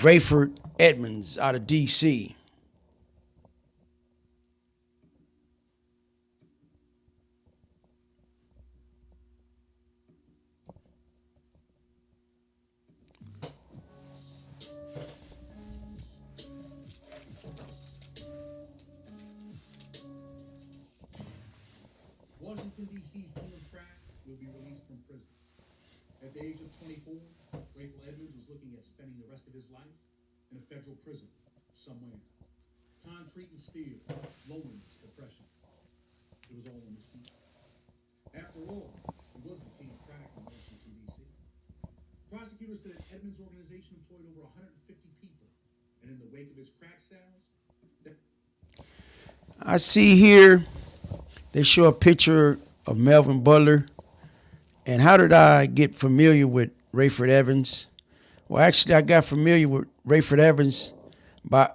Rayford Edmonds out of D.C. Washington, D.C.'s King of Crack will be released from prison. At the age of 24, Rayford Edmonds was looking at spending the rest of his life in a federal prison somewhere. Concrete and steel, loneliness, depression. It was all on his feet. After all, he was the King of Crack in Washington, D.C. Prosecutors said Edmonds' organization employed over 150 people, and in the wake of his crack sales, I see here they show a picture of Melvin Butler. And how did I get familiar with Rayford Evans? Well, actually, I got familiar with Rayford Evans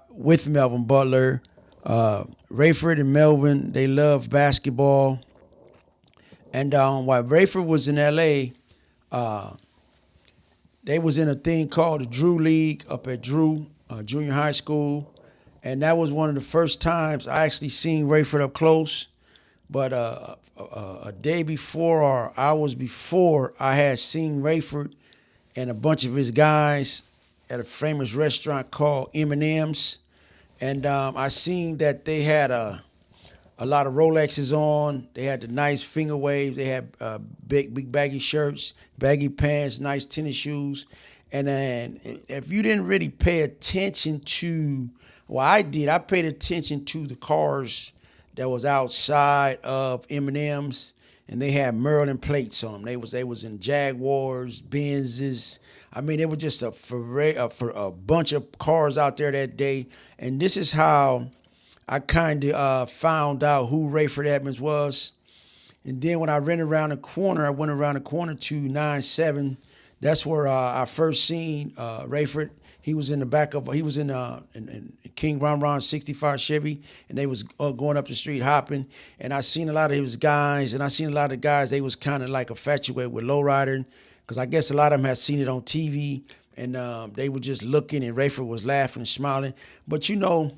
with Melvin Butler. Rayford and Melvin, they love basketball. And while Rayford was in LA, they was in a thing called the Drew League up at Drew Junior High School. And that was one of the first times I actually seen Rayford up close. But a day before or hours before, I had seen Rayford and a bunch of his guys at a famous restaurant called M&M's. And I seen that they had a lot of Rolexes on. They had the nice finger waves. They had big baggy shirts, baggy pants, nice tennis shoes. And then if you didn't really pay attention to, well, I did. I paid attention to the cars that was outside of M&M's, and they had Maryland plates on them. They was in Jaguars, Benzes. I mean, it was just a bunch of cars out there that day. And this is how I kind of found out who Rayford Edmonds was. And then when I went around the corner to 97. That's where I first seen Rayford. He was in the back of, he was in King Ron 65 Chevy, and they was going up the street hopping. And I seen a lot of his guys, and I seen a lot of guys, they was kind of like infatuated with lowriding, because I guess a lot of them had seen it on TV, and they were just looking, and Rayford was laughing and smiling. But you know,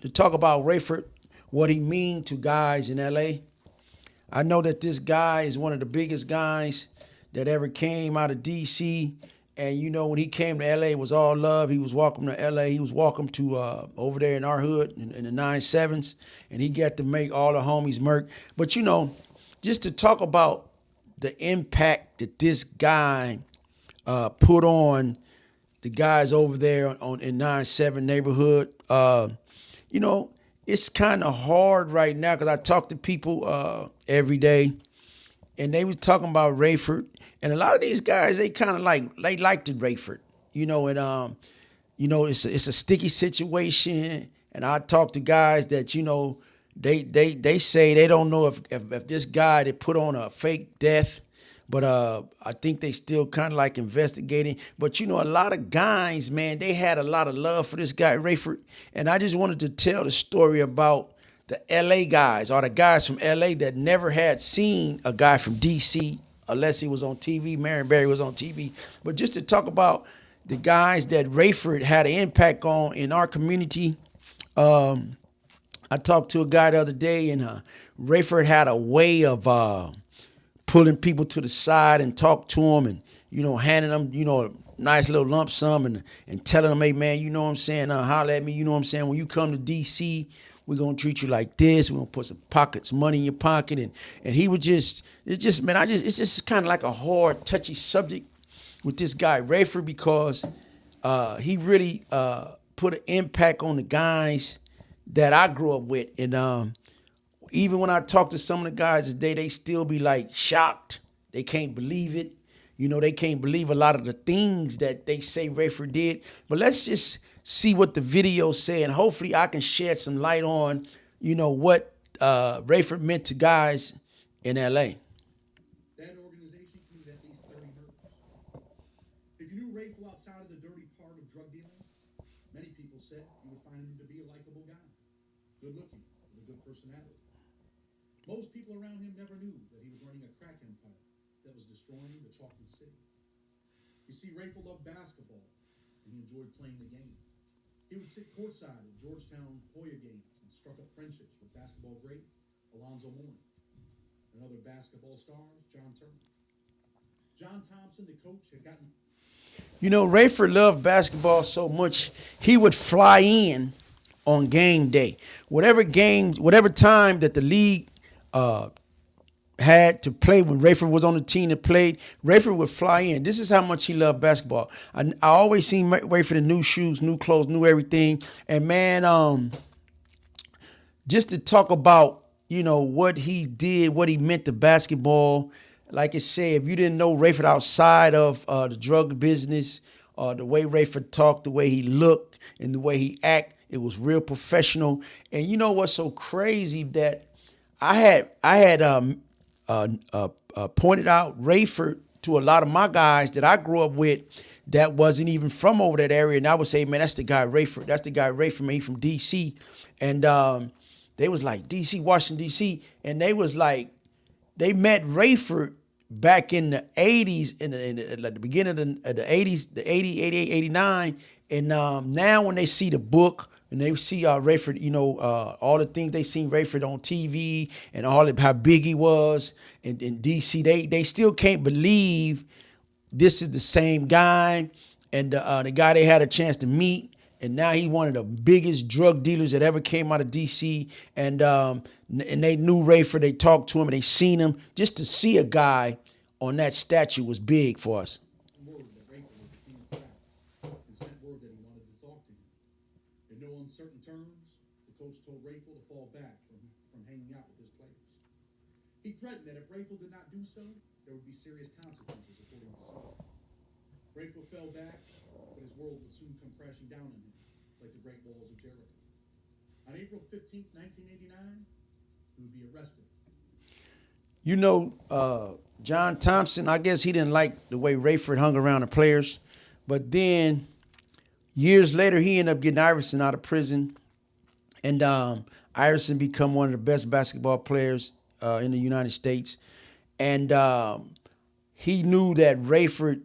to talk about Rayford, what he mean to guys in LA, I know that this guy is one of the biggest guys that ever came out of DC. And you know, when he came to LA, it was all love. He was welcome to LA. He was welcome to over there in our hood in the 9-7s. And he got to make all the homies murk. But you know, just to talk about the impact that this guy put on the guys over there in 9-7 neighborhood, you know, it's kind of hard right now because I talk to people every day, and they was talking about Rayford. And a lot of these guys, they kind of liked the Rayford, you know, and you know, it's a sticky situation. And I talk to guys that, you know, they say they don't know if this guy that put on a fake death, but I think they still kind of like investigating. But you know, a lot of guys, man, they had a lot of love for this guy Rayford, and I just wanted to tell the story about the LA guys, or the guys from LA that never had seen a guy from DC unless he was on TV. Marion Barry was on TV. But just to talk about the guys that Rayford had an impact on in our community. I talked to a guy the other day, and Rayford had a way of pulling people to the side and talk to them, and, you know, handing them, you know, a nice little lump sum, and telling them, hey, man, you know what I'm saying, holler at me, you know what I'm saying, when you come to DC, we're going to treat you like this. We're going to put some money in your pocket. And he would just, it's just kind of like a hard, touchy subject with this guy, Rayford, because he really put an impact on the guys that I grew up with. And even when I talk to some of the guys today, they still be like shocked. They can't believe it. You know, they can't believe a lot of the things that they say Rayford did. But let's just see what the video say, and hopefully I can shed some light on, you know, what Rayford meant to guys in LA. that organization committed at least 30 murders. If you knew Rayford outside of the dirty part of drug dealing, many people said you would find him to be a likable guy, good looking, with a good personality. Most people around him never knew that he was running a crack empire that was destroying the Chocolate City. You see, Rayford loved basketball, and he enjoyed playing the game. He would sit courtside at Georgetown Hoya games and struck up friendships with basketball great Alonzo Mourning and other basketball stars, John Turner. John Thompson, the coach, had gotten. You know, Rayford loved basketball so much, he would fly in on game day. Whatever time that the league had to play, when Rayford was on the team that played, Rayford would fly in. This is how much he loved basketball. I always seen Rayford in new shoes, new clothes, new everything. And man, just to talk about, you know, what he did, what he meant to basketball. Like I said, if you didn't know Rayford outside of the drug business, the way Rayford talked, the way he looked, and the way he act, it was real professional. And you know what's so crazy, that I had pointed out Rayford to a lot of my guys that I grew up with that wasn't even from over that area, and I would say, man, that's the guy Rayford. That's the guy Rayford, man, he from D.C. And they was like, D.C., Washington, D.C., and they was like, they met Rayford back in the 80s, at the beginning of the 80s, the 80, 88, 89. And now when they see the book and they see Rayford, you know, all the things they seen Rayford on TV and all of how big he was in DC, they still can't believe this is the same guy, and the guy they had a chance to meet. And now he's one of the biggest drug dealers that ever came out of D.C. And they knew Rayford. They talked to him and they seen him. Just to see a guy on that statue was big for us. Word that Rayford was the king of crack and sent word that he wanted to talk to him. In no uncertain terms, the coach told Rayford to fall back from hanging out with his players. He threatened that if Rayford did not do so, there would be serious consequences, according to Sony. Rayford fell back, but his world would soon come crashing down on him, like the Great Walls of Jericho. On April 15th, 1989, he would be arrested. You know, John Thompson, I guess he didn't like the way Rayford hung around the players. But then years later, he ended up getting Iverson out of prison. And Iverson become one of the best basketball players in the United States. And he knew that Rayford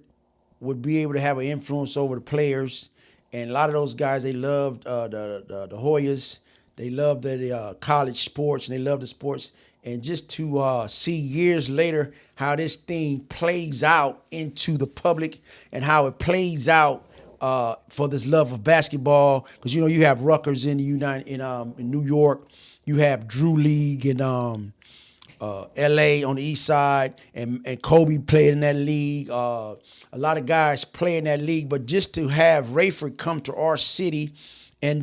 would be able to have an influence over the players. And a lot of those guys, they loved the Hoyas. They loved the college sports, and they loved the sports. And just to see years later how this thing plays out into the public and how it plays out for this love of basketball. Because, you know, you have Rutgers in New York. You have Drew League in LA on the east side, and Kobe played in that league. A lot of guys play in that league, but just to have Rayford come to our city and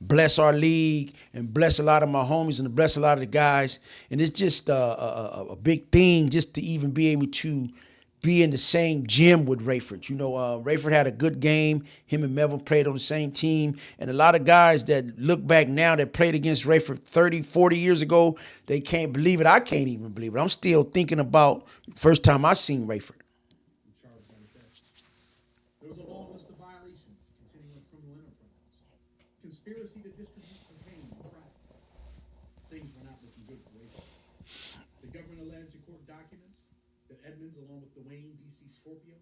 bless our league and bless a lot of my homies and bless a lot of the guys, and it's just a big thing just to even be able to be in the same gym with Rayford. You know, Rayford had a good game. Him and Melvin played on the same team. And a lot of guys that look back now that played against Rayford 30, 40 years ago, they can't believe it. I can't even believe it. I'm still thinking about the first time I seen Rayford. Charged by the theft. There was a long list of violations, continuing criminal enterprise, conspiracy to distribute cocaine and crack. Things were not looking good for Rayford. The government alleged in court documents that Edmonds, along with the Wayne, D.C. Scorpio,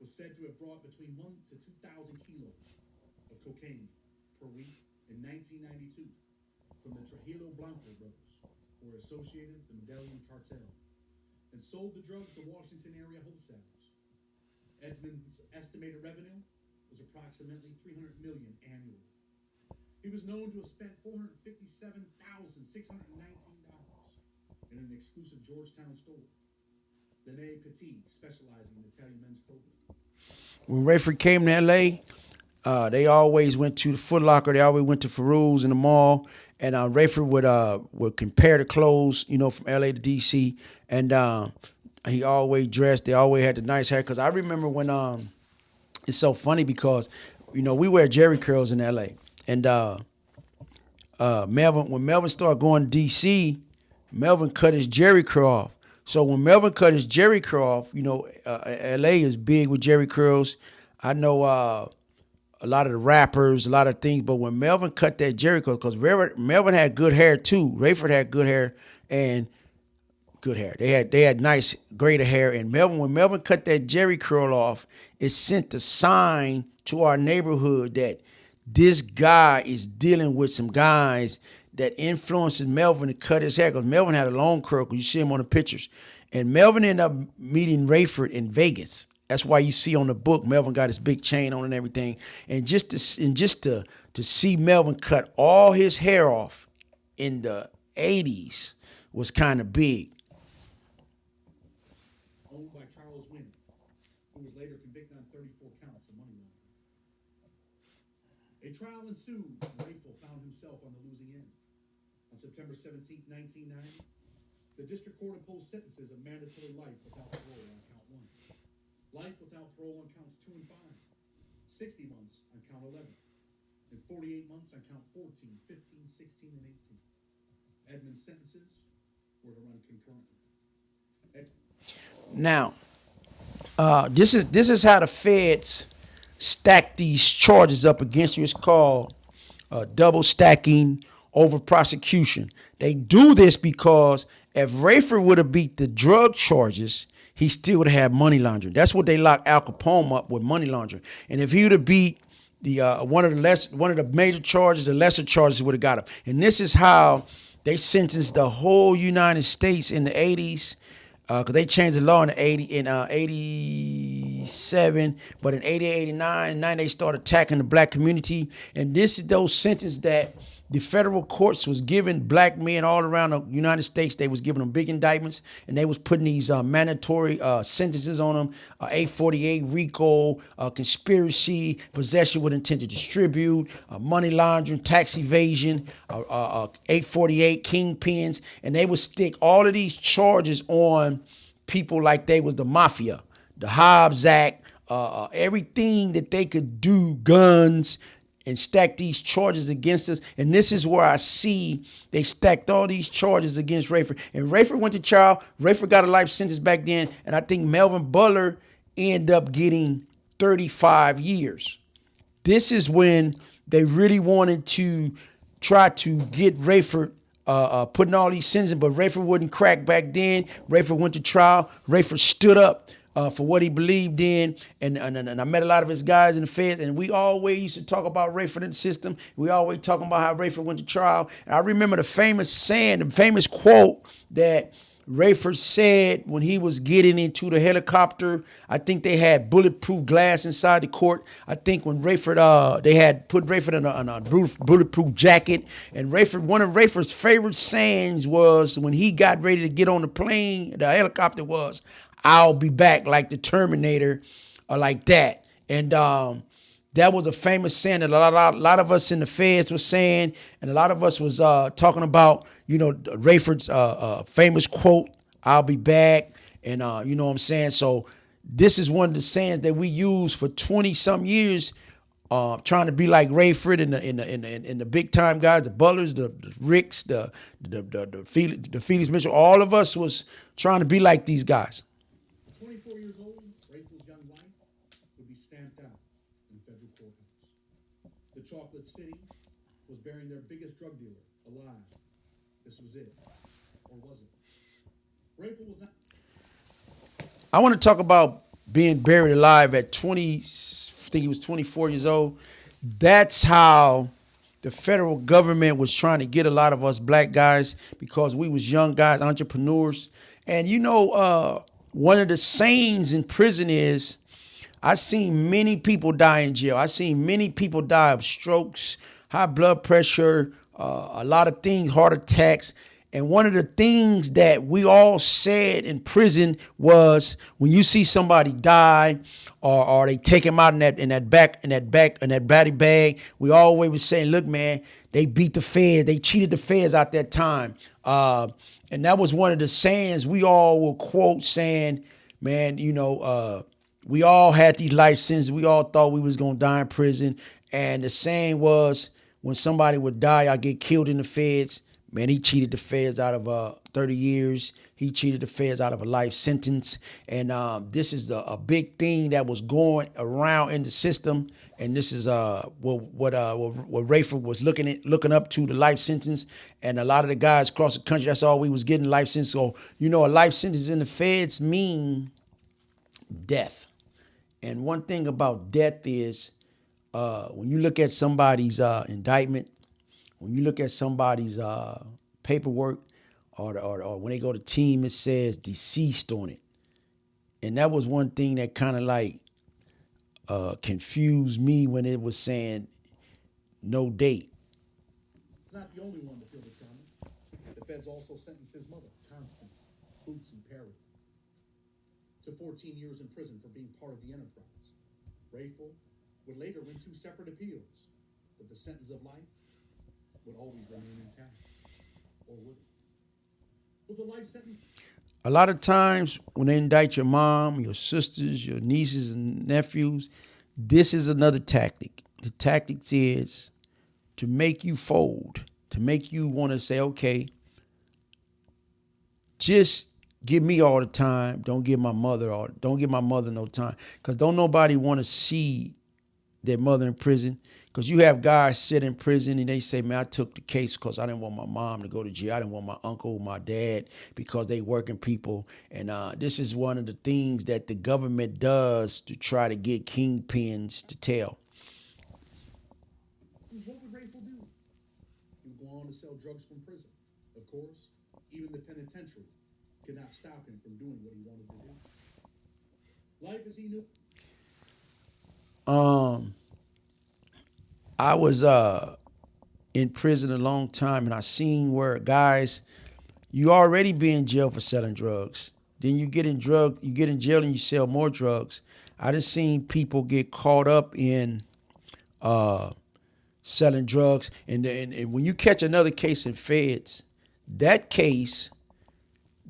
was said to have brought between 1,000 to 2,000 kilos of cocaine per week in 1992 from the Trujillo Blanco brothers, who were associated with the Medellin cartel, and sold the drugs to Washington area wholesalers. Edmonds' estimated revenue was approximately $300 million annually. He was known to have spent $457,619 in an exclusive Georgetown store. Dene Petit, specializing in Italian men's clothing. When Rayford came to L.A., they always went to the Foot Locker. They always went to Farouz in the mall. And Rayford would compare the clothes, you know, from L.A. to D.C. And he always dressed. They always had the nice hair. Because I remember when it's so funny because, you know, we wear Jerry curls in L.A. And when Melvin started going to D.C., Melvin cut his Jerry curl off. So when Melvin cut his Jerry curl off, you know, L.A. is big with Jerry curls. I know a lot of the rappers, a lot of things. But when Melvin cut that Jerry curl, because Melvin had good hair too. Rayford had good hair and good hair. They had nice, greater hair. And when Melvin cut that Jerry curl off, it sent a sign to our neighborhood that this guy is dealing with some guys that influences Melvin to cut his hair, because Melvin had a long curl, because you see him on the pictures. And Melvin ended up meeting Rayford in Vegas. That's why you see on the book Melvin got his big chain on and everything. And just to see Melvin cut all his hair off in the 80s was kind of big. Owned by Charles Wynn, who was later convicted on 34 counts of money laundering. A trial ensued, and Rayford found himself on the losing end. On September 17, 1990, the district court imposed sentences of mandatory life without parole on count 1, life without parole on counts 2 and 5, 60 months on count 11, and 48 months on count 14, 15, 16, and 18. Edmonds' sentences were to run concurrently. Now, this is how the feds stack these charges up against you. It's called double stacking over prosecution. They do this because if Rayford would have beat the drug charges, he still would have had money laundering. That's what they locked Al Capone up with, money laundering. And if he would have beat the one of the major charges, the lesser charges would have got him. And this is how they sentenced the whole United States in the 80s. Because they changed the law in 87, but in 88, 89, 90, they started attacking the black community. And this is those sentences that the federal courts was giving black men all around the United States. They was giving them big indictments, and they was putting these mandatory sentences on them: 848, RICO, conspiracy, possession with intent to distribute, money laundering, tax evasion, 848, kingpins, and they would stick all of these charges on people like they was the mafia, the Hobbs Act, everything that they could do, guns, and stack these charges against us. And this is where I see they stacked all these charges against Rayford. And Rayford went to trial. Rayford got a life sentence back then. And I think Melvin Butler ended up getting 35 years. This is when they really wanted to try to get Rayford putting all these sentences, but Rayford wouldn't crack back then. Rayford went to trial. Rayford stood up for what he believed in, and I met a lot of his guys in the feds, and we always used to talk about Rayford in the system. We always talking about how Rayford went to trial. And I remember the famous saying, the famous quote that Rayford said when he was getting into the helicopter. I think they had bulletproof glass inside the court. I think when Rayford, they had put Rayford in a bulletproof jacket. And Rayford, one of Rayford's favorite sayings was when he got ready to get on the plane, the helicopter was, "I'll be back," like the Terminator, or like that. And that was a famous saying that a lot of us in the feds was saying, and a lot of us was talking about, you know, Rayford's famous quote, "I'll be back," and you know what I'm saying. So this is one of the sayings that we use for 20-some years, trying to be like Rayford and the big time guys, the Butlers, the Ricks, the Felix Mitchell. All of us was trying to be like these guys. 24 years old, Rayford's young life would be stamped out in the federal courthouse. The Chocolate City was burying their biggest drug dealer alive. This was it. Or was it? Rayford was not. I want to talk about being buried alive at 20, I think he was 24 years old. That's how the federal government was trying to get a lot of us black guys, because we was young guys, entrepreneurs. And you know, one of the sayings in prison is, I seen many people die in jail. I seen many people die of strokes, high blood pressure, a lot of things, heart attacks. And one of the things that we all said in prison was, when you see somebody die, or they take him out in that body bag, we always was saying, look, man, they beat the feds, they cheated the feds out that time. And that was one of the sayings we all will quote, saying, man, you know, we all had these life sentences. We all thought we was going to die in prison. And the saying was, when somebody would die or get killed in the feds, man, he cheated the feds out of 30 years. He cheated the feds out of a life sentence. And this is a big thing that was going around in the system. And this is what Rayford was looking up to, the life sentence. And a lot of the guys across the country, that's all we was getting, life sentence. So, you know, a life sentence in the feds mean death. And one thing about death is, when you look at somebody's indictment, when you look at somebody's paperwork, or when they go to team, it says deceased on it. And that was one thing that kind of like confused me when it was saying no date. He's not the only one to feel the trauma. The feds also sentenced his mother, Constance Bootsy Perry, to 14 years in prison for being part of the enterprise. Rayford would later win 2 separate appeals, but the sentence of life would always remain intact. Or would it? With the life sentence. A lot of times when they indict your mom, your sisters, your nieces and nephews, this is another tactic. The tactic is to make you fold, to make you want to say, okay, just give me all the time. Don't give my mother no time. Because don't nobody want to see their mother in prison. Because you have guys sit in prison and they say, man, I took the case because I didn't want my mom to go to jail. I didn't want my uncle, my dad, because they working people. And this is one of the things that the government does to try to get kingpins to tell. What would Rayford do? He would go on to sell drugs from prison. Of course, even the penitentiary could not stop him from doing what he wanted to do. Life as he knew. I was in prison a long time, and I seen where guys, you already be in jail for selling drugs. Then you get in jail and you sell more drugs. I just seen people get caught up in selling drugs, and when you catch another case in feds, that case,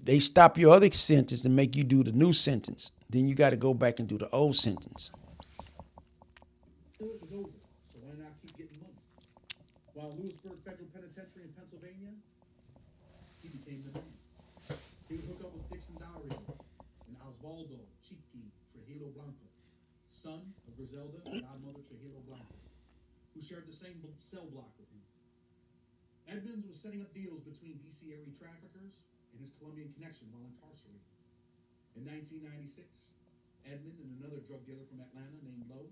they stop your other sentence and make you do the new sentence. Then you got to go back and do the old sentence. It was over, so why not keep getting money? While Lewisburg Federal Penitentiary in Pennsylvania, he became the man. He would hook up with Dixon Dario and Osvaldo Chiqui Trujillo Blanco, son of Griselda and godmother Trujillo Blanco, who shared the same cell block with him. Edmonds was setting up deals between DC area traffickers and his Colombian connection while incarcerated. In 1996, Edmond and another drug dealer from Atlanta named Lowe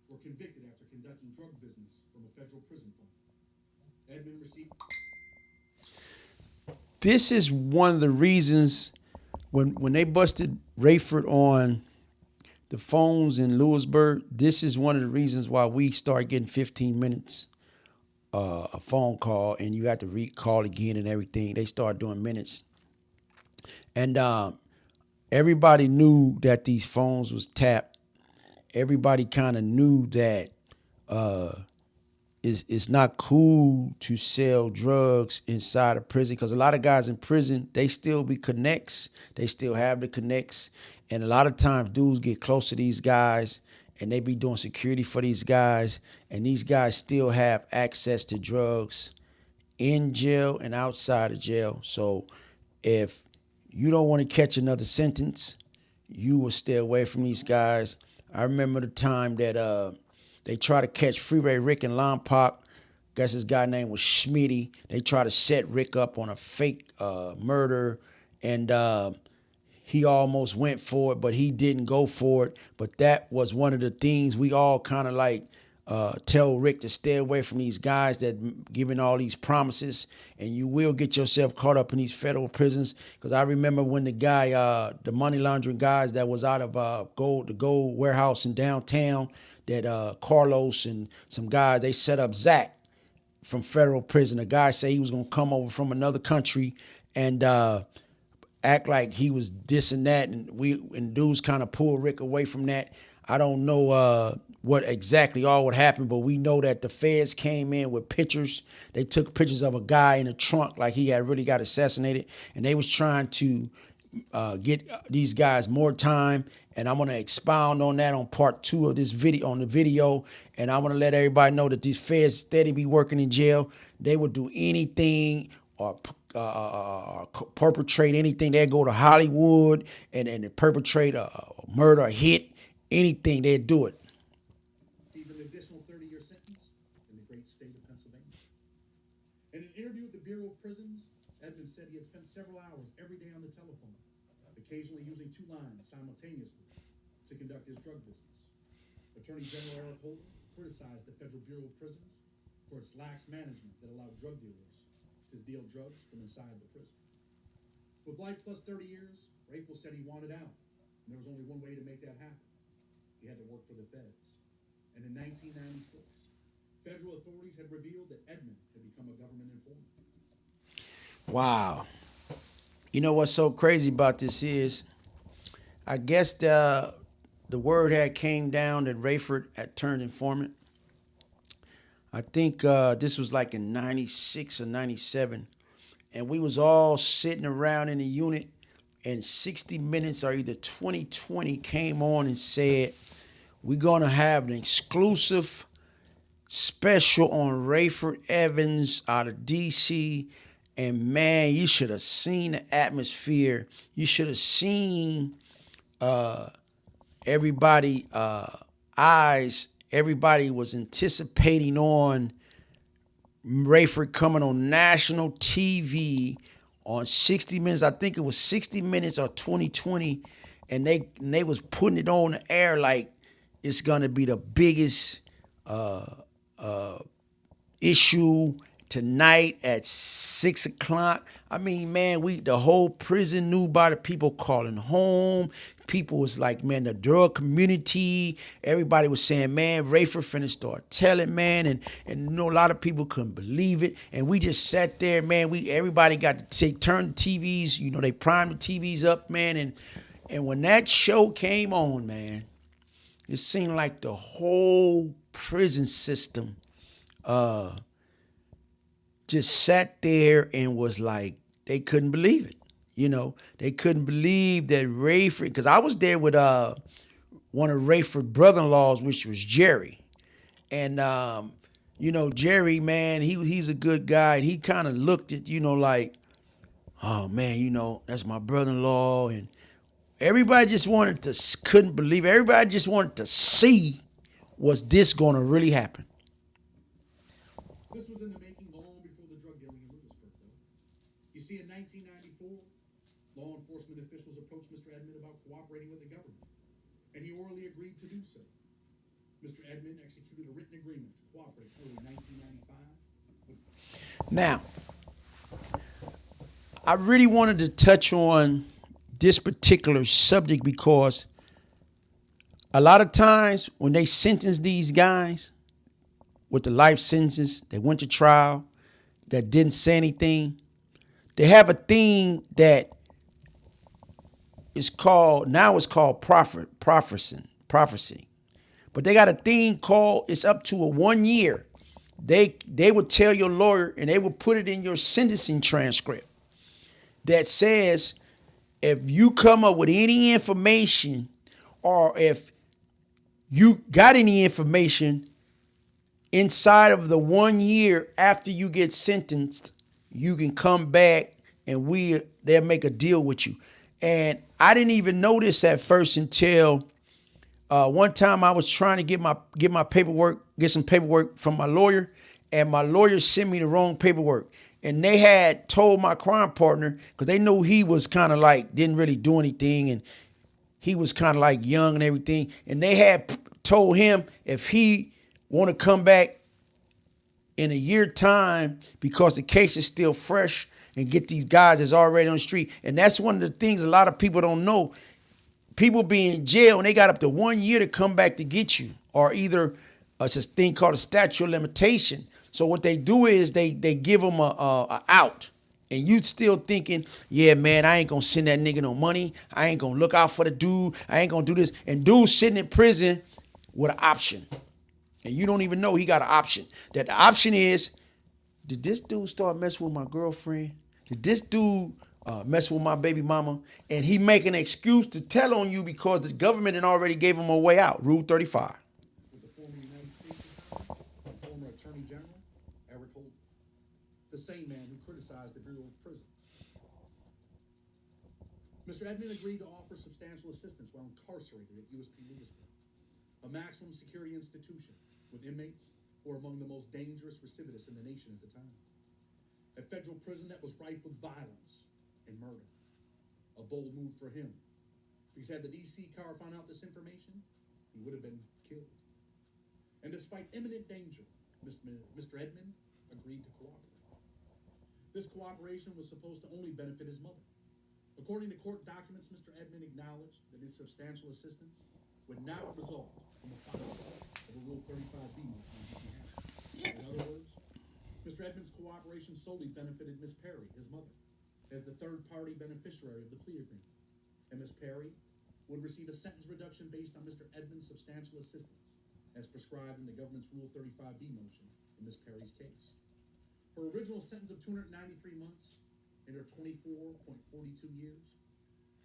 were convicted after conducting drug business from a federal prison fund. Edmond received. This is one of the reasons when they busted Rayford on the phones in Lewisburg, this is one of the reasons why we start getting 15 minutes a phone call, and you have to recall again and everything. They start doing minutes. And everybody knew that these phones was tapped. Everybody kind of knew that it's not cool to sell drugs inside of prison, because a lot of guys in prison, they still be connects. They still have the connects. And a lot of times dudes get close to these guys and they be doing security for these guys. And these guys still have access to drugs in jail and outside of jail. So if you don't want to catch another sentence, you will stay away from these guys. I remember the time that they tried to catch Freeway Rick in Lompoc. Guess his guy name was Schmitty. They tried to set Rick up on a fake murder, and he almost went for it, but he didn't go for it. But that was one of the things we all kind of like tell Rick to stay away from these guys that giving all these promises, and you will get yourself caught up in these federal prisons. Because I remember when the guy, the money laundering guys that was out of the gold warehouse in downtown, that Carlos and some guys, they set up Zach from federal prison. A guy said he was going to come over from another country and act like he was this and that, and dudes kind of pulled Rick away from that. I don't know what exactly all would happen, but we know that the feds came in with pictures. They took pictures of a guy in a trunk like he had really got assassinated, and they was trying to get these guys more time. And I'm gonna expound on that on part 2 of this video, on the video. And I want to let everybody know that these feds steady be working in jail. They would do anything or perpetrate anything. They go to Hollywood and perpetrate a murder, a hit, anything. They'd do it. Even an additional 30-year sentence in the great state of Pennsylvania. In an interview with the Bureau of Prisons, Edmonds said he had spent several hours every day on the telephone, occasionally using 2 lines simultaneously to conduct his drug business. Attorney General Eric Holder criticized the Federal Bureau of Prisons for its lax management that allowed drug dealers to deal drugs from inside the prison. With life plus 30 years, Rayford said he wanted out, and there was only one way to make that happen. He had to work for the feds. And in 1996, federal authorities had revealed that Edmonds had become a government informant. Wow. You know what's so crazy about this is, I guess the word had came down that Rayford had turned informant. I think this was like in 96 or 97. And we was all sitting around in the unit, and 60 Minutes or either 2020 came on and said, we're going to have an exclusive special on Rayford Edmonds out of D.C., and man, you should have seen the atmosphere. You should have seen everybody eyes. Everybody was anticipating on Rayford coming on national TV on 60 Minutes. I think it was 60 Minutes or 2020, and they was putting it on the air like it's gonna be the biggest issue tonight at 6 o'clock. I mean, man, the whole prison knew about it. People calling home. People was like, man, the drug community, everybody was saying, man, Rayford finna start telling, man, and you know, a lot of people couldn't believe it. And we just sat there, man. Everybody got to turn the TVs, you know, they primed the TVs up, man, and when that show came on, man, it seemed like the whole prison system just sat there and was like, they couldn't believe it. You know, they couldn't believe that Rayford, because I was there with one of Rayford's brother-in-laws, which was Jerry. And, you know, Jerry, man, he's a good guy. And he kind of looked at, you know, like, oh, man, you know, that's my brother-in-law. And everybody just couldn't believe it. Everybody just wanted to see, was this going to really happen? This was in the making long before the drug dealing in Lewisburg, though. You see, in 1994, law enforcement officials approached Mr. Edmonds about cooperating with the government, and he orally agreed to do so. Mr. Edmonds executed a written agreement to cooperate early 1995. Now, I really wanted to touch on this particular subject because a lot of times when they sentence these guys with the life sentences, they went to trial, that didn't say anything, they have a thing that is called, now it's called prophecy. But they got a thing called, it's up to a 1 year. They would tell your lawyer, and they would put it in your sentencing transcript that says, if you come up with any information, or if you got any information inside of the 1 year after you get sentenced, you can come back and they'll make a deal with you. And I didn't even know this at first until one time I was trying to get some paperwork from my lawyer, and my lawyer sent me the wrong paperwork. And they had told my crime partner, because they knew he was kind of like, didn't really do anything, and he was kind of like young and everything. And they had told him if he want to come back in a year time, because the case is still fresh, and get these guys that's already on the street. And that's one of the things a lot of people don't know. People be in jail and they got up to 1 year to come back to get you, or either it's this thing called a statute of limitation. So what they do is they give them a out, and you still thinking, yeah, man, I ain't gonna send that nigga no money. I ain't gonna look out for the dude. I ain't gonna do this. And dude's sitting in prison with an option, and you don't even know he got an option. That the option is, did this dude start messing with my girlfriend? Did this dude mess with my baby mama? And he make an excuse to tell on you because the government had already gave him a way out, Rule 35. With the former United States Attorney and former Attorney General, Eric Holden, the same man who criticized the Bureau of Prisons. Mr. Edmonds agreed to offer substantial assistance while incarcerated at USP Lewisburg, a maximum security institution with inmates who are among the most dangerous recidivists in the nation at the time. A federal prison that was rife with violence and murder. A bold move for him, because had the DC car found out this information, he would have been killed. And despite imminent danger, Mr. Edmond agreed to cooperate. This cooperation was supposed to only benefit his mother. According to court documents, Mr. Edmond acknowledged that his substantial assistance would not result in the filing of a Rule 35B motion on his behalf. In other words, Mr. Edmond's cooperation solely benefited Miss Perry, his mother, as the third-party beneficiary of the plea agreement. And Miss Perry would receive a sentence reduction based on Mr. Edmond's substantial assistance, as prescribed in the government's Rule 35B motion in Miss Perry's case. Her original sentence of 293 months and her 24.42 years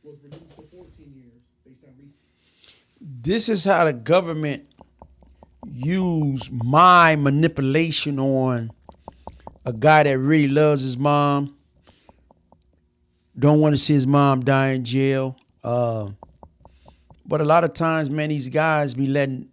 was reduced to 14 years based on recent. This is how the government use my manipulation on a guy that really loves his mom, don't want to see his mom die in jail. But a lot of times, man, these guys be letting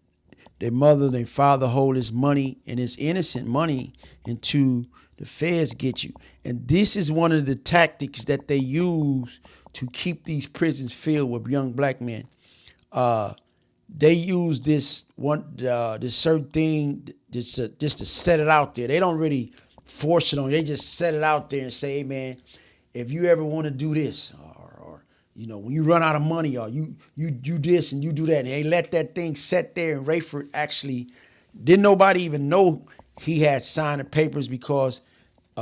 their mother, their father hold his money and his innocent money into the feds get you. And this is one of the tactics that they use to keep these prisons filled with young black men. They use this certain thing just to set it out there. They don't really force it on you. They just set it out there and say, hey, man, if you ever want to do this, or when you run out of money, or you do this and you do that, and they let that thing set there. And Rayford actually didn't nobody even know he had signed the papers, because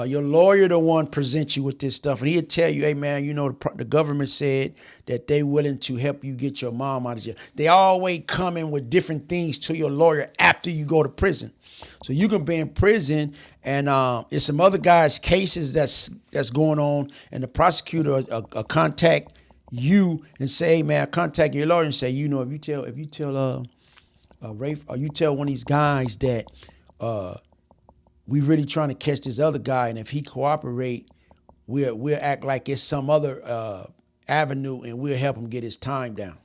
your lawyer the one presents you with this stuff, and he'll tell you, hey man, the government said that they willing to help you get your mom out of jail. They always come in with different things to your lawyer after you go to prison. So you can be in prison, and it's some other guys' cases that's going on, and the prosecutor contact you and say, hey man, contact your lawyer and say, if you tell Rafe, or you tell one of these guys that we really trying to catch this other guy, and if he cooperate, we'll act like it's some other avenue, and we'll help him get his time down.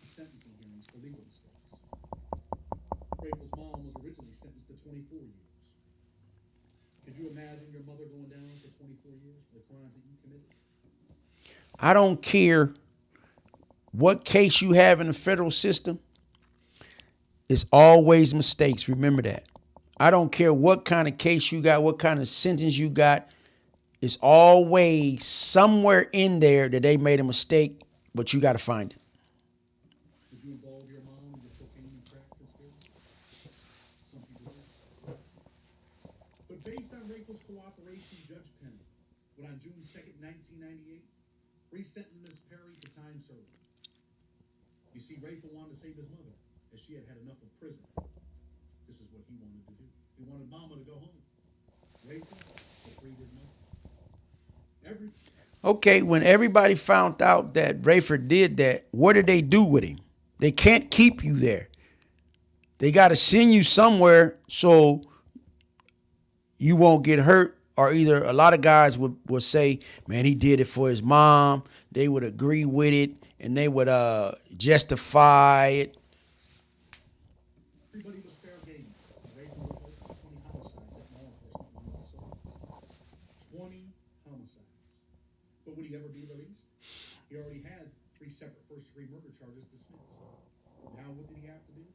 Sentencing hearings for legal mistakes. Rayford's mom was originally sentenced to 24 years. Could you imagine your mother going down for 24 years for the crimes that you committed? I don't care what case you have in the federal system. It's always mistakes. Remember that. I don't care what kind of case you got, what kind of sentence you got. It's always somewhere in there that they made a mistake, but you got to find it. Did you involve your mom in the cocaine and crack conspiracy? Some people did. But based on Rayford's cooperation, Judge Penn would on June 2nd, 1998, re-sentence Miss Perry to time serving. You see, Rayford wanted to save his mother, as she had had enough of prison. This is what he wanted to do. He wanted Mama to go home. Rayford freed his mother. Okay, when everybody found out that Rayford did that, what did they do with him? They can't keep you there. They got to send you somewhere so you won't get hurt. Or either a lot of guys would say, man, he did it for his mom. They would agree with it, and they would justify it. Everybody was fair game. Rayford would hope for 20 homicides that law enforcement wanted to solve. 20 homicides. But would he ever be released? He already had 3 separate first-degree murder charges dismissed. Now what did he have to do?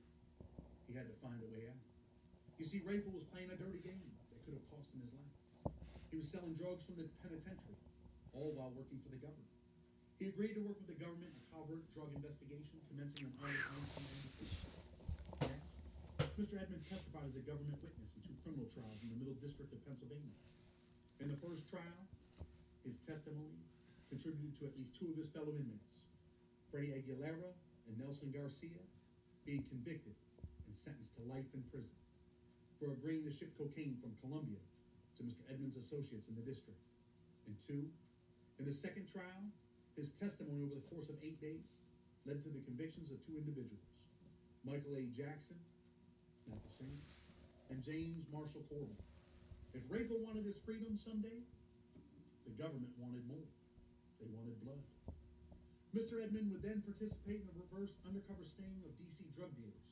He had to find a way out. You see, Rayford was playing a dirty game that could have cost him his life. He was selling drugs from the penitentiary, all while working for the government. He agreed to work with the government in a covert drug investigation commencing in August 1993. Next, Mr. Edmond testified as a government witness in 2 criminal trials in the Middle District of Pennsylvania. In the first trial, his testimony contributed to at least 2 of his fellow inmates, Freddie Aguilera and Nelson Garcia, being convicted and sentenced to life in prison for agreeing to ship cocaine from Colombia to Mr. Edmonds' associates in the district. And 2, in the second trial, his testimony over the course of 8 days led to the convictions of 2 individuals, Michael A. Jackson, not the same, and James Marshall Corbin. If Rayford wanted his freedom someday, the government wanted more. They wanted blood. Mr. Edmond would then participate in a reverse undercover sting of D.C. drug dealers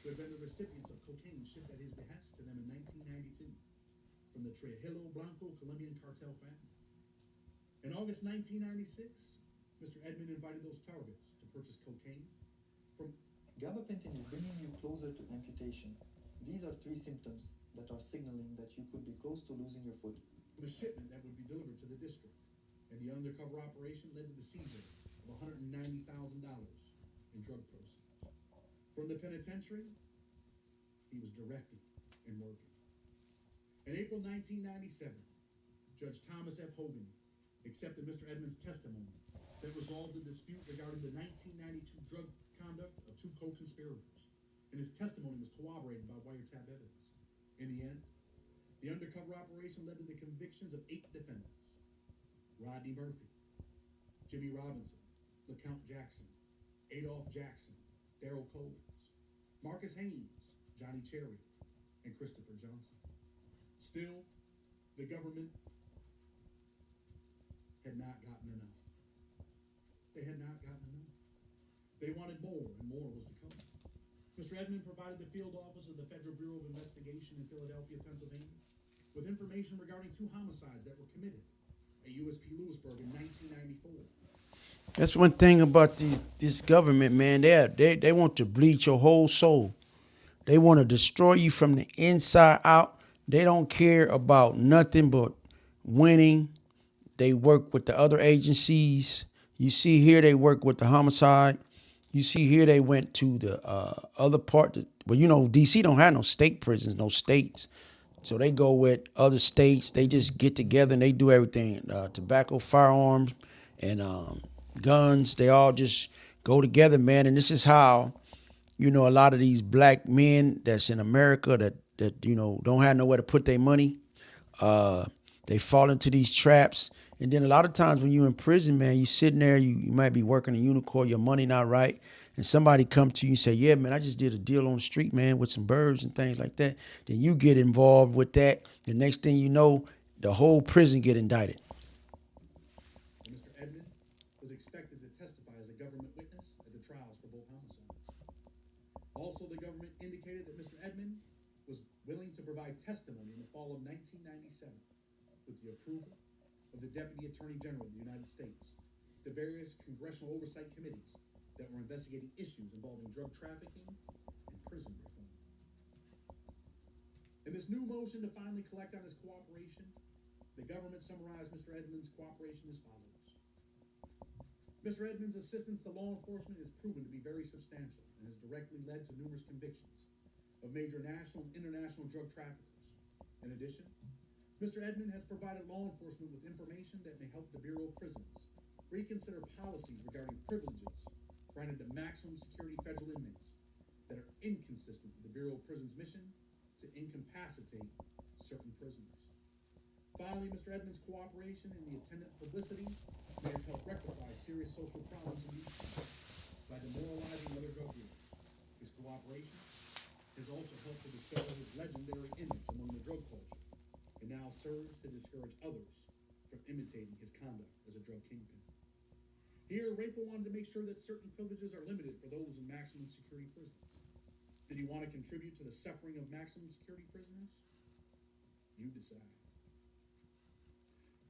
who had been the recipients of cocaine shipped at his behest to them in 1992 from the Trujillo Blanco Colombian cartel family. In August 1996, Mr. Edmond invited those targets to purchase cocaine from Gabapentin is bringing you closer to amputation. These are three symptoms that are signaling that you could be close to losing your foot. The shipment that would be delivered to the district, and the undercover operation led to the seizure of $190,000 in drug proceeds. From the penitentiary, he was directing and working. In April 1997, Judge Thomas F. Hogan accepted Mr. Edmonds' testimony that resolved the dispute regarding the 1992 drug conduct of two co-conspirators, and his testimony was corroborated by wiretap evidence. In the end, the undercover operation led to the convictions of 8 defendants: Rodney Murphy, Jimmy Robinson, LeCount Jackson, Adolph Jackson, Darrell Coles, Marcus Haynes, Johnny Cherry, and Christopher Johnson. Still, the government had not gotten enough. They had not gotten enough. They wanted more, and more was to come. Mr. Edmond provided the field office of the Federal Bureau of Investigation in Philadelphia, Pennsylvania, with information regarding 2 homicides that were committed at USP Lewisburg in 1994. That's one thing about this government, man. They want to bleach your whole soul. They want to destroy you from the inside out. They don't care about nothing but winning. They work with the other agencies. You see here they work with the homicide. You see here they went to the other part. Well, you know, D.C. don't have no state prisons, no states. So they go with other states. They just get together and they do everything. Tobacco, firearms, and guns. They all just go together, man. And this is how, you know, a lot of these black men that's in America that you know don't have nowhere to put their money. They fall into these traps. And then a lot of times when you're in prison, man, you sitting there, you might be working a unicorn, your money not right, and somebody come to you and say, yeah, man, I just did a deal on the street, man, with some birds and things like that. Then you get involved with that. The next thing you know, the whole prison get indicted. Mr. Edmond was expected to testify as a government witness at the trials for both homicides. Also, the government indicated that Mr. Edmond was willing to provide testimony in the fall of 1997 with the approval of the Deputy Attorney General of the United States, the various congressional oversight committees that were investigating issues involving drug trafficking and prison reform. In this new motion to finally collect on his cooperation, the government summarized Mr. Edmonds' cooperation as follows. Mr. Edmonds' assistance to law enforcement is proven to be very substantial and has directly led to numerous convictions of major national and international drug traffickers. In addition, Mr. Edmond has provided law enforcement with information that may help the Bureau of Prisons reconsider policies regarding privileges granted to maximum security federal inmates that are inconsistent with the Bureau of Prisons' mission to incapacitate certain prisoners. Finally, Mr. Edmonds' cooperation and the attendant publicity may have helped rectify serious social problems in D.C. by demoralizing other drug dealers. His cooperation has also helped to dispel his legendary image among the drug culture, and now serves to discourage others from imitating his conduct as a drug kingpin. Here, Rayford wanted to make sure that certain privileges are limited for those in maximum security prisons. Did he want to contribute to the suffering of maximum security prisoners? You decide.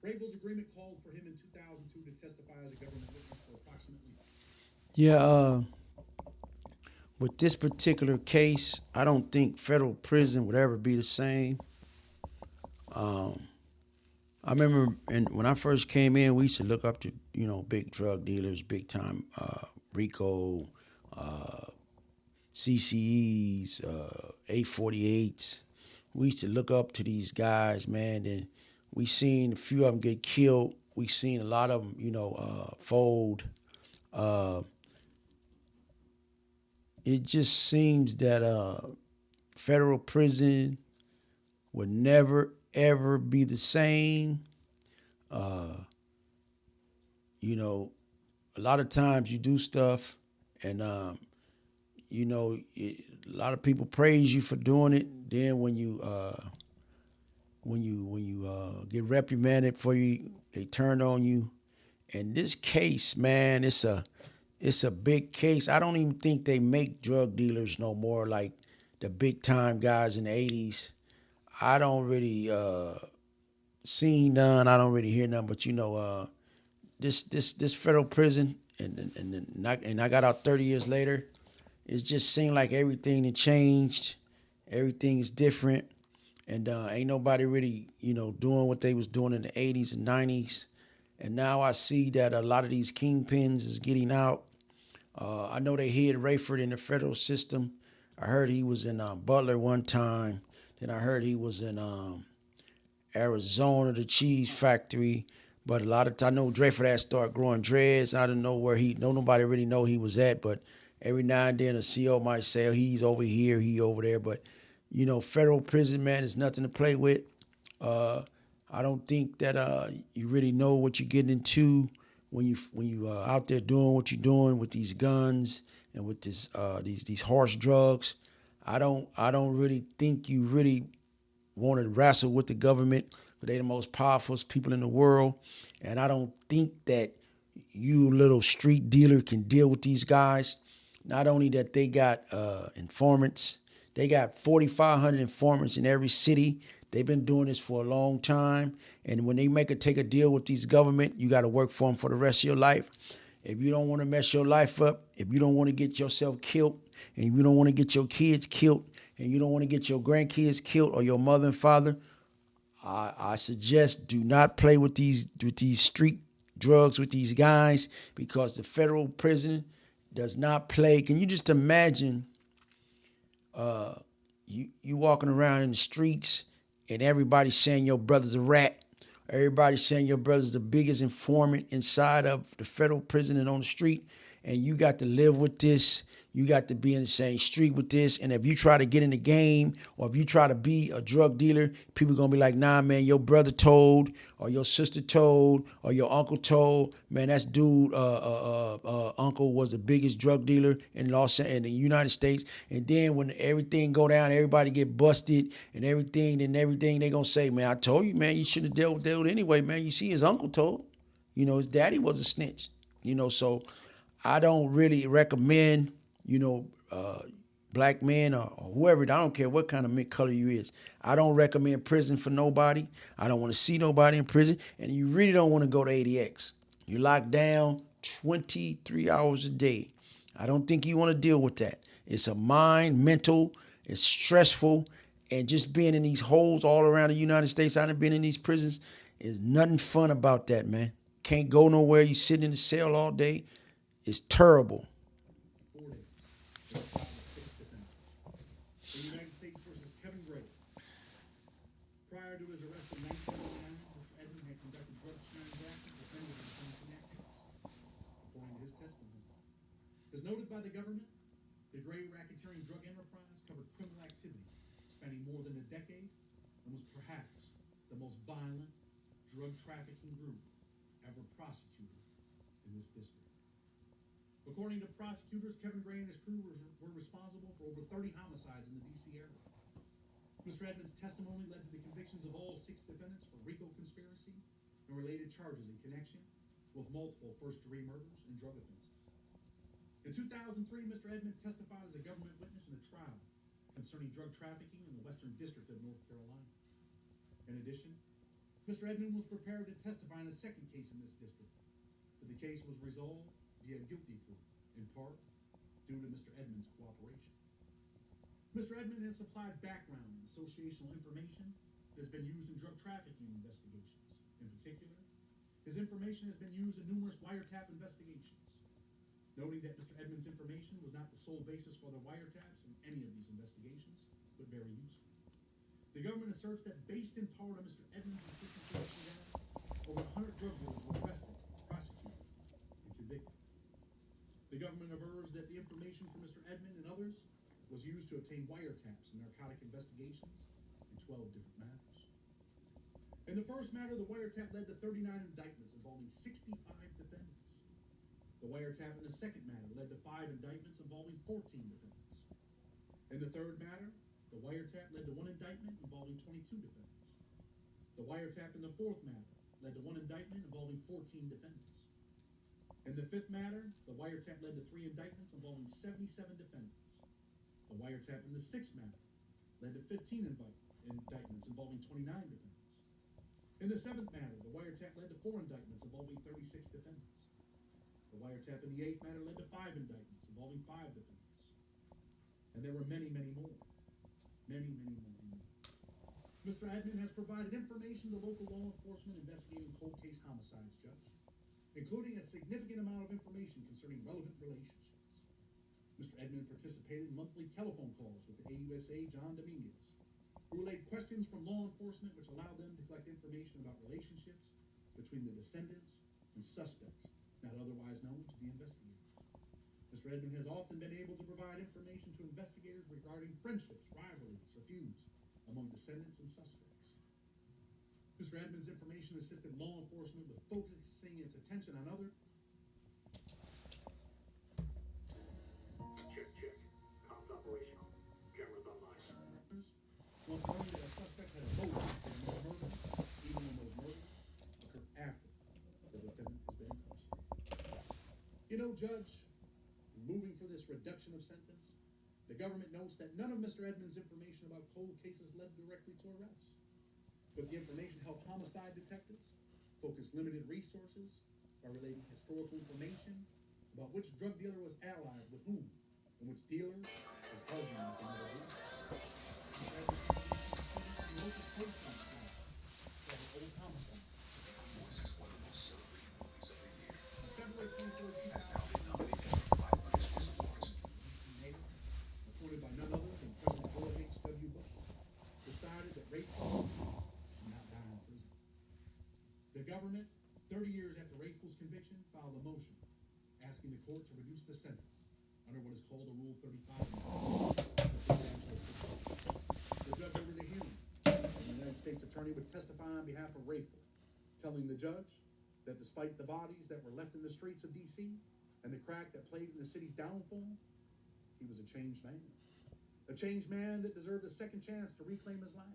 Rayford's agreement called for him in 2002 to testify as a government witness for approximately. Yeah, with this particular case, I don't think federal prison would ever be the same. I remember when I first came in, we used to look up to, you know, big drug dealers, big time Rico, CCEs, 848s. We used to look up to these guys, man, and we seen a few of them get killed. We seen a lot of them, you know, fold. It just seems that federal prison would never, ever be the same. You know, a lot of times you do stuff and, you know, a lot of people praise you for doing it. Then when you get reprimanded for you, they turn on you. And this case, man, it's a big case. I don't even think they make drug dealers no more like the big time guys in the 80s. I don't really see none. I don't really hear none. But you know, this federal prison, and I got out 30 years later, it just seemed like everything had changed. Everything is different. And ain't nobody really, doing what they was doing in the 80s and 90s. And now I see that a lot of these kingpins is getting out. I know they hid Rayford in the federal system. I heard he was in Butler one time. Then I heard he was in Arizona, the cheese factory. But a lot of time, I know Rayford had started growing dreads. I don't know where nobody really know he was at. But every now and then a CO might say, oh, he's over here, he over there. But, federal prison, man, is nothing to play with. I don't think that you really know what you're getting into when you out there doing what you're doing with these guns and with these harsh drugs. I don't really think you really want to wrestle with the government, but they're the most powerful people in the world. And I don't think that you little street dealer can deal with these guys. Not only that they got informants, they got 4,500 informants in every city. They've been doing this for a long time. And when they take a deal with these government, you got to work for them for the rest of your life. If you don't want to mess your life up, if you don't want to get yourself killed, and you don't want to get your kids killed, and you don't want to get your grandkids killed or your mother and father, I suggest do not play with these street drugs with these guys, because the federal prison does not play. Can you just imagine you walking around in the streets and everybody saying your brother's a rat? Everybody saying your brother's the biggest informant inside of the federal prison and on the street, and you got to live with this. You got to be in the same street with this. And if you try to get in the game, or if you try to be a drug dealer, people are going to be like, nah, man, your brother told, or your sister told, or your uncle told. Man, that's dude, uncle was the biggest drug dealer in the United States. And then when everything go down, everybody get busted and everything, they going to say, man, I told you, man, you shouldn't have dealt with that anyway, man. You see, his uncle told. His daddy was a snitch. So I don't really recommend, black men or whoever, I don't care what kind of color you is. I don't recommend prison for nobody. I don't want to see nobody in prison. And you really don't want to go to ADX. You locked down 23 hours a day. I don't think you want to deal with that. It's a mental, it's stressful. And just being in these holes all around the United States, I've been in these prisons, is nothing fun about that, man. Can't go nowhere. You sitting in the cell all day. It's terrible. 4 days. There were 6 defendants. The United States versus Kevin Gray. Prior to his arrest in 1999, Mr. Edmonds had conducted drug transactions with many of the defendants in that case, according to his testimony. As noted by the government, the Gray racketeering drug enterprise covered criminal activity spanning more than a decade and was perhaps the most violent drug trafficking group ever prosecuted in this district. According to prosecutors, Kevin Gray and his crew were responsible for over 30 homicides in the D.C. area. Mr. Edmonds' testimony led to the convictions of all 6 defendants for RICO conspiracy and related charges in connection with multiple first-degree murders and drug offenses. In 2003, Mr. Edmonds testified as a government witness in a trial concerning drug trafficking in the Western District of North Carolina. In addition, Mr. Edmonds was prepared to testify in a second case in this district, but the case was resolved via guilty plea, in part due to Mr. Edmonds' cooperation. Mr. Edmonds has supplied background and associational information that has been used in drug trafficking investigations. In particular, his information has been used in numerous wiretap investigations. Noting that Mr. Edmonds' information was not the sole basis for the wiretaps in any of these investigations, but very useful. The government asserts that based in part on Mr. Edmonds' assistance in this regard, over 100 drug dealers were arrested, prosecuted, and convicted. The government avers that the information from Mr. Edmonds and others was used to obtain wiretaps in narcotic investigations in 12 different matters. In the first matter, the wiretap led to 39 indictments involving 65 defendants. The wiretap in the second matter led to 5 indictments involving 14 defendants. In the third matter, the wiretap led to 1 indictment involving 22 defendants. The wiretap in the fourth matter led to 1 indictment involving 14 defendants. In the fifth matter, the wiretap led to 3 indictments involving 77 defendants. The wiretap in the sixth matter led to 15 indictments involving 29 defendants. In the seventh matter, the wiretap led to 4 indictments involving 36 defendants. The wiretap in the eighth matter led to 5 indictments involving 5 defendants. there were many, many more. Many, many, many more. Mr. Edmond has provided information to local law enforcement investigating cold case homicides, Judge, including a significant amount of information concerning relevant relationships. Mr. Edmond participated in monthly telephone calls with the AUSA John Dominguez, who relayed questions from law enforcement which allowed them to collect information about relationships between the descendants and suspects not otherwise known to the investigators. Mr. Edmond has often been able to provide information to investigators regarding friendships, rivalries, or feuds among descendants and suspects. Mr. Edmond's information assisted law enforcement with focusing its attention on other. Check. Comms operational. Cameras online. Once learned that a suspect had a motive for another murder, even when those murders occurred after the defendant has been incarcerated. You know, Judge, moving for this reduction of sentence, the government notes that none of Mr. Edmonds' information about cold cases led directly to arrests. But the information helped homicide detectives focus limited resources by relating historical information about which drug dealer was allied with whom and which dealer was partnering with another dealer. Old homicide. This is one of the most celebrated movies of the year. On February 24, Has now been nominated for 5 prestigious awards. appointed by none other than President George H.W. Bush, decided that Rayford should not die in prison. The government, 30 years after Rayford's conviction, filed a motion asking the court to reduce the sentence under what is called a Rule 35. The judge ordered a hearing, and the United States Attorney would testify on behalf of Rayford, telling the judge that despite the bodies that were left in the streets of D.C. and the crack that played in the city's downfall, he was a changed man. A changed man that deserved a second chance to reclaim his life.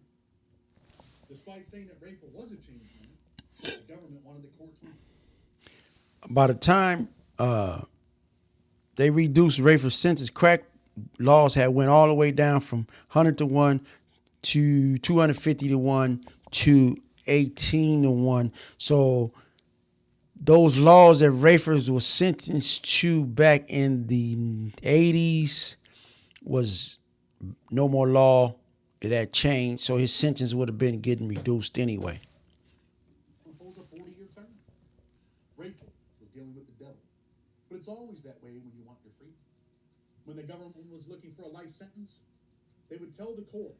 Despite saying that Rayford was a changed man, the government wanted the court to. By the time they reduced Rayford's sentence, crack laws had went all the way down from 100 to 1 to 250 to 1 to 18 to 1. So those laws that Rayford was sentenced to back in the 80s was no more law. It had changed, so his sentence would have been getting reduced anyway. Impose a 40-year term. Rayford was dealing with the devil. But it's always that way when you want your freedom. When the government was looking for a life sentence, they would tell the court,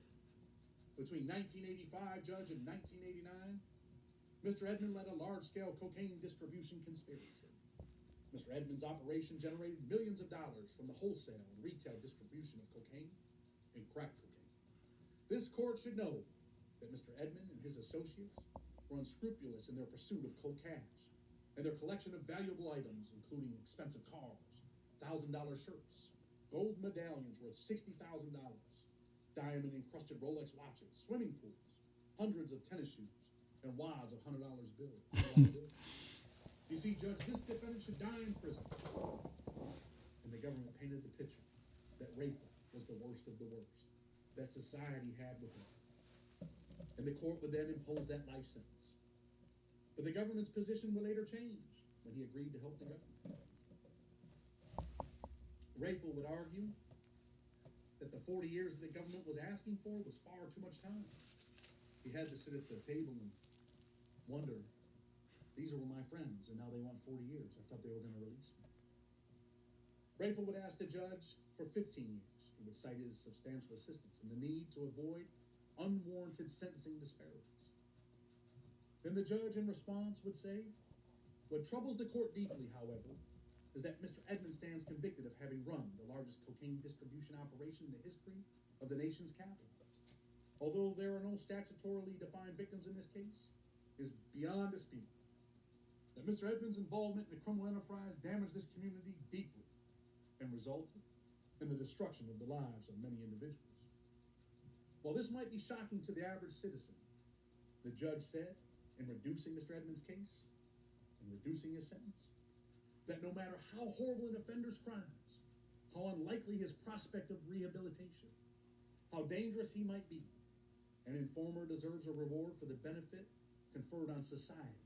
between 1985, Judge, and 1989, Mr. Edmond led a large-scale cocaine distribution conspiracy. Mr. Edmond's operation generated millions of dollars from the wholesale and retail distribution of cocaine and crack cocaine. This court should know that Mr. Edmond and his associates were unscrupulous in their pursuit of cold cash and their collection of valuable items, including expensive cars, $1,000 shirts, gold medallions worth $60,000, diamond-encrusted Rolex watches, swimming pools, hundreds of tennis shoes, and wads of $100 bills. You see, Judge, this defendant should die in prison. And the government painted the picture that Rayford was the worst of the worst that society had with him. And the court would then impose that life sentence. But the government's position would later change when he agreed to help the government. Rayford would argue that the 40 years that the government was asking for was far too much time. He had to sit at the table and wonder, these were my friends, and now they want 40 years. I thought they were going to release me. Rayford would ask the judge for 15 years. He would cite his substantial assistance and the need to avoid unwarranted sentencing disparities. Then the judge, in response, would say, what troubles the court deeply, however, is that Mr. Edmonds stands convicted of having run the largest cocaine distribution operation in the history of the nation's capital. Although there are no statutorily defined victims in this case, it is beyond dispute that Mr. Edmonds' involvement in the criminal enterprise damaged this community deeply and resulted in the destruction of the lives of many individuals. While this might be shocking to the average citizen, the judge said, in reducing Mr. Edmonds' case and reducing his sentence, that no matter how horrible an offender's crimes, how unlikely his prospect of rehabilitation, how dangerous he might be, an informer deserves a reward for the benefit conferred on society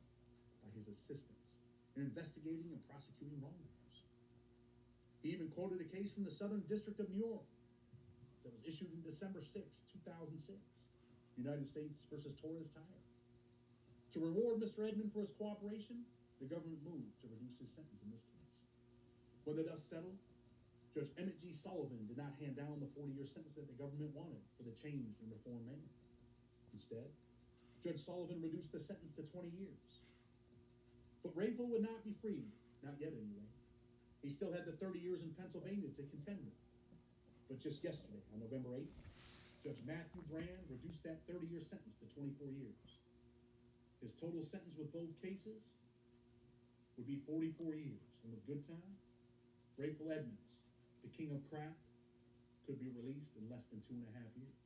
by his assistance in investigating and prosecuting wrongdoers. He even quoted a case from the Southern District of New York, that was issued in December 6, 2006, United States versus Torres Tire. To reward Mr. Edmond for his cooperation, the government moved to reduce his sentence in this case. When the dust settled, Judge Emmett G. Sullivan did not hand down the 40-year sentence that the government wanted for the changed and reformed man. Instead, Judge Sullivan reduced the sentence to 20 years. But Rayford would not be freed, not yet anyway. He still had the 30 years in Pennsylvania to contend with. But just yesterday, on November 8th, Judge Matthew Brand reduced that 30-year sentence to 24 years. His total sentence with both cases would be 44 years. And with good time, Rayford Edmonds, the king of crap, could be released in less than 2.5 years.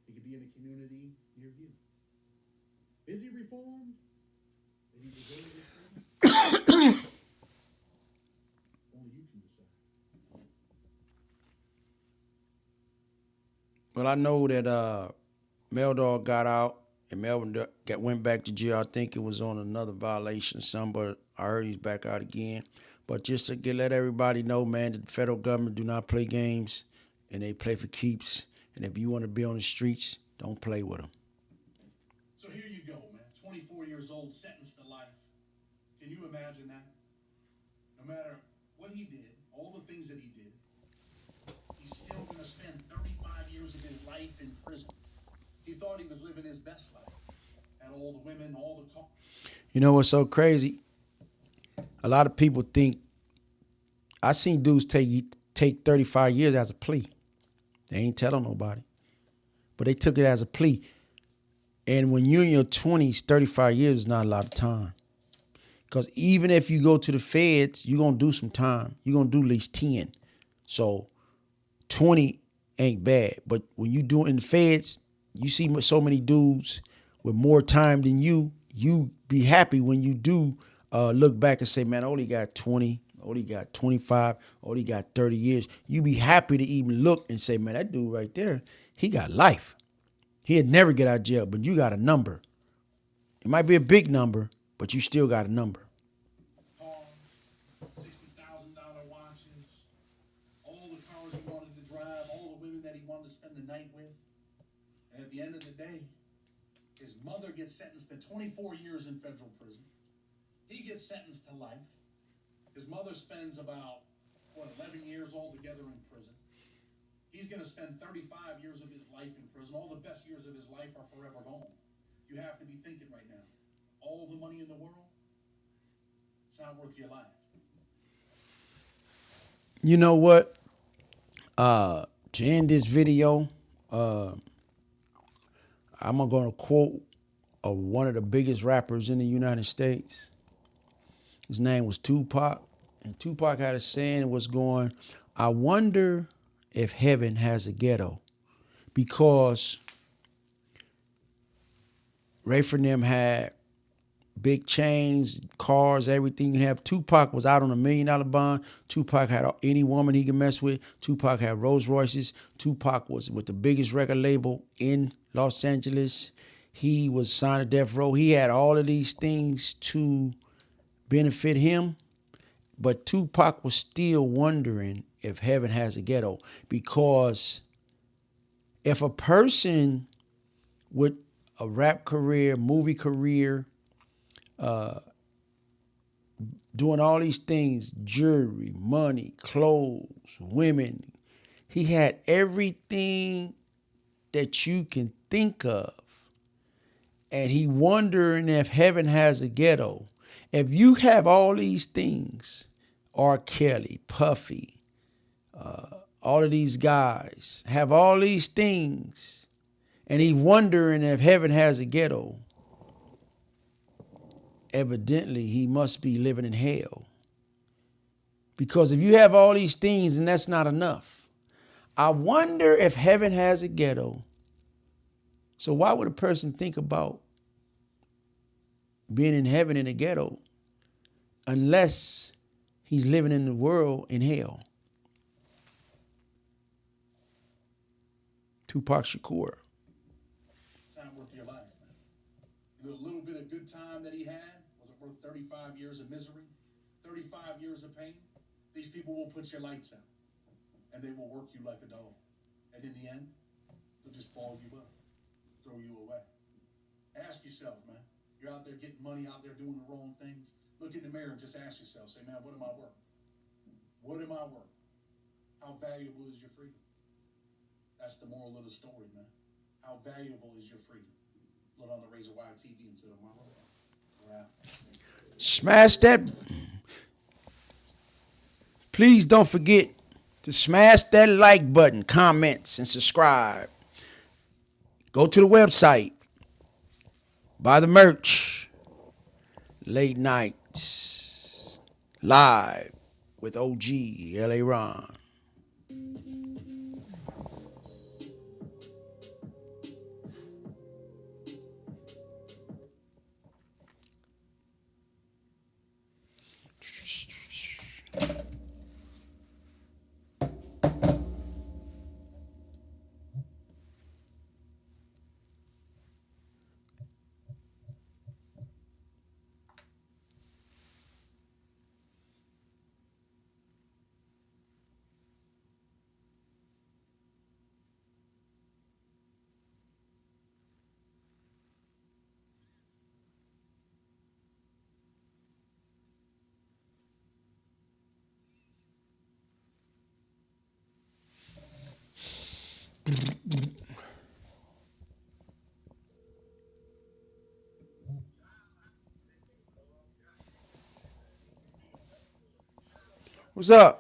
He could be in a community near you. Is he reformed? Did he deserve this freedom? Only you can decide. Well, I know that Mel Dog got out and Melvin went back to jail. I think it was on another violation, but I heard he's back out again. But just to let everybody know, man, that the federal government do not play games, and they play for keeps. And if you want to be on the streets, don't play with them. So here you go, man. 24 years old, sentenced to life. Can you imagine that? No matter what he did, all the things that he did, he's still going to spend 35 years of his life in prison. He thought he was living his best life. Had all the women, all the cars. You know what's so crazy? A lot of people think, I seen dudes take 35 years as a plea. They ain't telling nobody. But they took it as a plea. And when you're in your 20s, 35 years is not a lot of time. Because even if you go to the feds, you're going to do some time. You're going to do at least 10. So 20 ain't bad. But when you do it in the feds, you see so many dudes with more time than you be happy when you do look back and say, man, I only got 20, I only got 25, I only got 30 years. You be happy to even look and say, man, that dude right there, he got life. He'd never get out of jail, but you got a number. It might be a big number, but you still got a number. Cars, $60,000 watches, all the cars he wanted to drive, all the women that he wanted to spend the night with. And at the end of the day, his mother gets sentenced to 24 years in federal prison. He gets sentenced to life. His mother spends about, 11 years altogether in prison. He's going to spend 35 years of his life in prison. All the best years of his life are forever gone. You have to be thinking right now, all the money in the world, it's not worth your life. You know what? To end this video, I'm going to quote one of the biggest rappers in the United States. His name was Tupac. And Tupac had a saying that was going, I wonder if heaven has a ghetto. Because Rayford and them had big chains, cars, everything you have. Tupac was out on $1 million bond. Tupac had any woman he could mess with. Tupac had Rolls Royces. Tupac was with the biggest record label in Los Angeles. He was signed to death row. He had all of these things to benefit him. But Tupac was still wondering if heaven has a ghetto. Because if a person with a rap career, movie career, doing all these things, jewelry, money, clothes, women. He had everything that you can think of. And he wondering if heaven has a ghetto. If you have all these things, R. Kelly, Puffy, all of these guys have all these things, and he wondering if heaven has a ghetto, evidently he must be living in hell. Because if you have all these things and that's not enough, I wonder if heaven has a ghetto. So why would a person think about being in heaven in a ghetto unless he's living in the world in hell? Tupac Shakur. It's not worth your life, man. The little bit of good time that he had, was it worth 35 years of misery? 35 years of pain? These people will put your lights out, and they will work you like a dog. And in the end, they'll just ball you up, throw you away. Ask yourself, man. You're out there getting money, out there doing the wrong things. Look in the mirror and just ask yourself, say, man, what am I worth? What am I worth? How valuable is your freedom? That's the moral of the story, man. How valuable is your freedom? Look on the Razor Wire TV until tomorrow. We're out. Smash that. Please don't forget to smash that like button, comments, and subscribe. Go to the website. Buy the merch. Late nights. Live with OG LA Ron. What's up?